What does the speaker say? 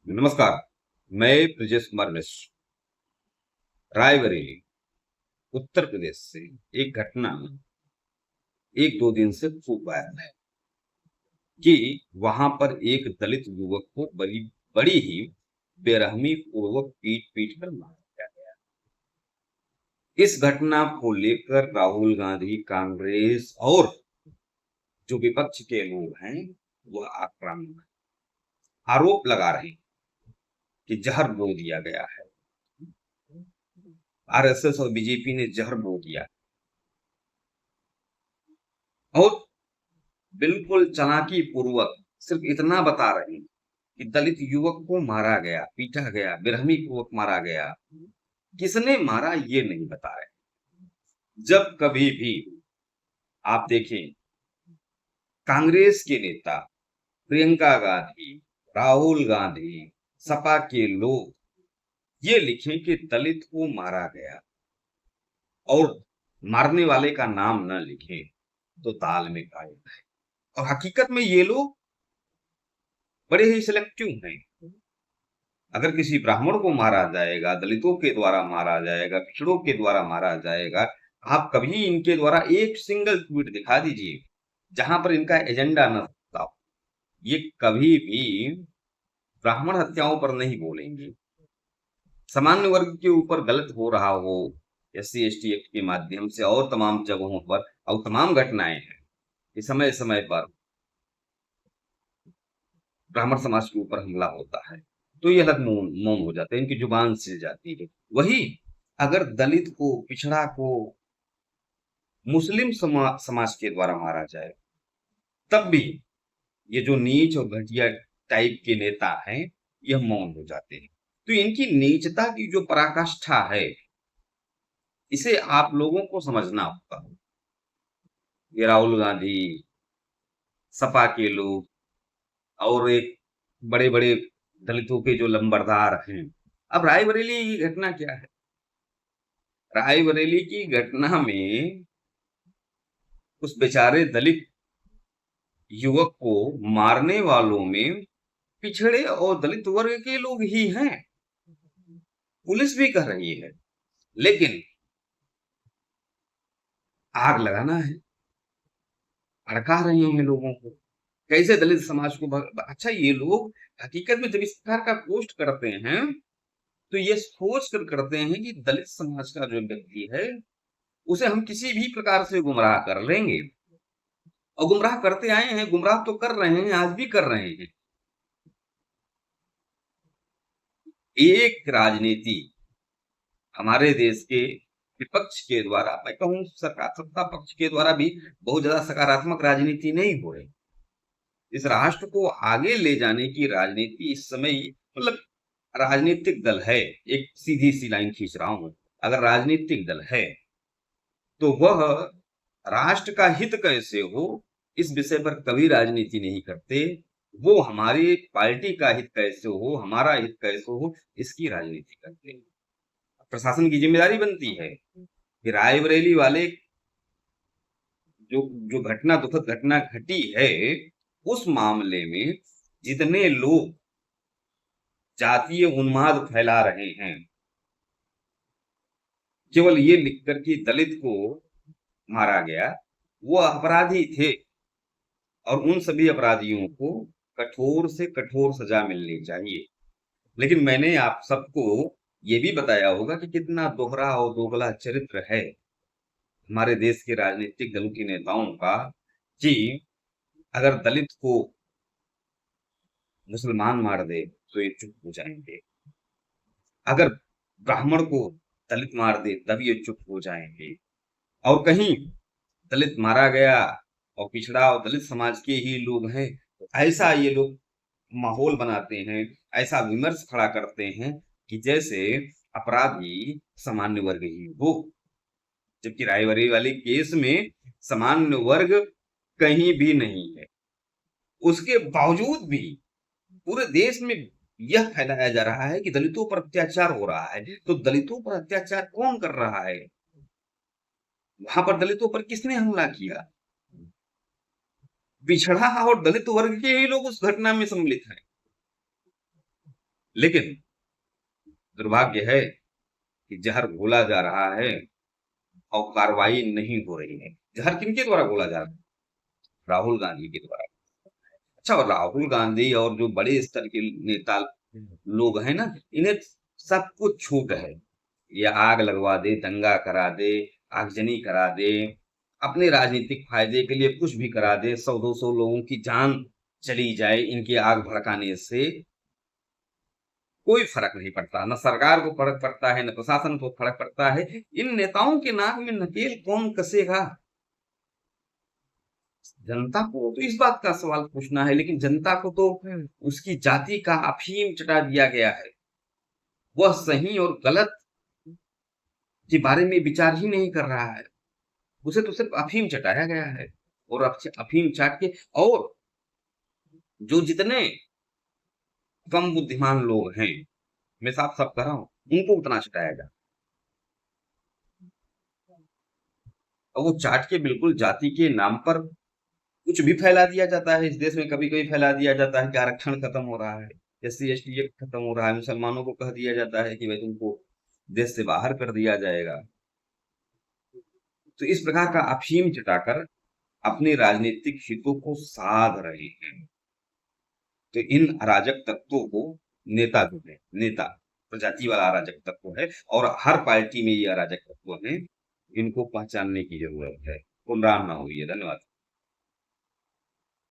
नमस्कार। मैं ब्रजेश कुमार मिश्र रायबरेली उत्तर प्रदेश से एक घटना एक दो दिन से खूब वायरल है कि वहां पर एक दलित युवक को बड़ी बड़ी ही बेरहमी पूर्वक पीट पीट कर मार दिया गया। इस घटना को लेकर राहुल गांधी, कांग्रेस और जो विपक्ष के लोग हैं वह आक्रामक आरोप लगा रहे हैं कि जहर बो दिया गया है। आरएसएस और बीजेपी ने जहर बो दिया और बिल्कुल चालाकी पूर्वक सिर्फ इतना बता रहे हैं कि दलित युवक को मारा गया, पीटा गया, बेरहमी पूर्वक मारा गया। किसने मारा ये नहीं बता रहे। जब कभी भी आप देखें कांग्रेस के नेता प्रियंका गांधी, राहुल गांधी, सपा के लोग ये लिखें कि दलित को मारा गया और मारने वाले का नाम न लिखें तो ताल में गायब है। और हकीकत में ये लोग बड़े ही सिलेक्टिव हैं। अगर किसी ब्राह्मण को मारा जाएगा, दलितों के द्वारा मारा जाएगा, पिछड़ों के द्वारा मारा जाएगा, आप कभी इनके द्वारा एक सिंगल ट्वीट दिखा दीजिए जहां पर इनका एजेंडा न होता हो। ये कभी भी ब्राह्मण हत्याओं पर नहीं बोलेंगे। सामान्य वर्ग के ऊपर गलत हो रहा हो एससी एसटी एक्ट के माध्यम से और तमाम जगहों पर और तमाम घटनाएं हैं कि समय समय पर ब्राह्मण समाज के ऊपर हमला होता है तो ये अलग मौन मौन हो जाते हैं, इनकी जुबान सिल जाती है। वही अगर दलित को, पिछड़ा को मुस्लिम समाज के द्वारा मारा जाए तब भी ये जो नीच और घटिया टाइप के नेता हैं यह मौन हो जाते हैं। तो इनकी नीचता की जो पराकाष्ठा है इसे आप लोगों को समझना होगा। ये राहुल गांधी, सपा के लोग और एक बड़े बड़े दलितों के जो लंबरदार हैं। अब रायबरेली की घटना क्या है? रायबरेली की घटना में उस बेचारे दलित युवक को मारने वालों में पिछड़े और दलित वर्ग के लोग ही हैं। पुलिस भी कह रही है, लेकिन आग लगाना है, भड़का रहे हैं लोगों को। कैसे दलित समाज को अच्छा, ये लोग हकीकत में जब इस प्रकार का पोस्ट करते हैं तो ये सोच कर करते हैं कि दलित समाज का जो व्यक्ति है उसे हम किसी भी प्रकार से गुमराह कर लेंगे। और गुमराह करते आए हैं, गुमराह तो कर रहे हैं, आज भी कर रहे हैं। एक राजनीति हमारे देश के विपक्ष के द्वारा, मैं कहूं सरकार सत्ता पक्ष के द्वारा भी बहुत ज्यादा सकारात्मक राजनीति नहीं हो रही। इस राष्ट्र को आगे ले जाने की राजनीति इस समय, मतलब राजनीतिक दल है, एक सीधी सी लाइन खींच रहा हूं, अगर राजनीतिक दल है तो वह राष्ट्र का हित कैसे हो इस विषय पर कभी राजनीति नहीं करते। वो हमारी पार्टी का हित कैसे हो, हमारा हित कैसे हो, इसकी राजनीति करते हैं। प्रशासन की जिम्मेदारी बनती है कि रायबरेली वाले जो जो घटना, दुखद घटना घटी है उस मामले में जितने लोग जातीय उन्माद फैला रहे हैं, केवल ये लिखकर कि दलित को मारा गया, वो अपराधी थे और उन सभी अपराधियों को कठोर से कठोर सजा मिलनी चाहिए। लेकिन मैंने आप सबको ये भी बताया होगा कि कितना दोहरा और दोगला चरित्र है हमारे देश के राजनीतिक दलों के नेताओं का कि अगर दलित को मुसलमान मार दे तो ये चुप हो जाएंगे, अगर ब्राह्मण को दलित मार दे तब ये चुप हो जाएंगे। और कहीं दलित मारा गया और पिछड़ा और दलित समाज के ही लोग हैं तो ऐसा ये लोग माहौल बनाते हैं, ऐसा विमर्श खड़ा करते हैं कि जैसे अपराधी सामान्य वर्ग ही हो। जबकि रायबरेली वाले केस में सामान्य वर्ग कहीं भी नहीं है। उसके बावजूद भी पूरे देश में यह फैलाया जा रहा है कि दलितों पर अत्याचार हो रहा है। तो दलितों पर अत्याचार कौन कर रहा है? वहां पर दलितों पर किसने हमला किया? पिछड़ा और दलित वर्ग के ही लोग उस घटना में सम्मिलित हैं। लेकिन दुर्भाग्य है कि जहर घोला जा रहा है और कार्रवाई नहीं हो रही है। जहर किनके द्वारा घोला जा रहा है? राहुल गांधी के द्वारा। अच्छा, और राहुल गांधी और जो बड़े स्तर के नेता लोग हैं ना, इन्हें सब कुछ छूट है। ये आग लगवा दे, दंगा करा दे, आगजनी करा दे, अपने राजनीतिक फायदे के लिए कुछ भी करा दे, 100-200 लोगों की जान चली जाए इनकी आग भड़काने से, कोई फर्क नहीं पड़ता। न सरकार को फर्क पड़ता है, न प्रशासन को फर्क पड़ता है। इन नेताओं के नाक में नकेल कौन कसेगा? जनता को तो इस बात का सवाल पूछना है, लेकिन जनता को तो उसकी जाति का अफीम चटा दिया गया है। वह सही और गलत के बारे में विचार ही नहीं कर रहा है। उसे तो सिर्फ अफीम चटाया गया है, और अफीम चाट के, और जो जितने कम बुद्धिमान लोग हैं, मैं साफ साफ कह रहा हूं, उनको उतना चटाया जाए। और वो चाट के बिल्कुल जाति के नाम पर कुछ भी फैला दिया जाता है। इस देश में कभी कभी फैला दिया जाता है कि आरक्षण खत्म हो रहा है, SC ST एक्ट खत्म हो रहा है, मुसलमानों को कह दिया जाता है कि भाई तुमको देश से बाहर कर दिया जाएगा। तो इस प्रकार का अफीम चटाकर अपने राजनीतिक हितों को साध रहे हैं। तो इन अराजक तत्वों को नेता जो है, नेता प्रजाति वाला अराजक तत्व है, और हर पार्टी में ये अराजक तत्व है, इनको पहचानने की जरूरत है। गुमराह ना होइए। धन्यवाद।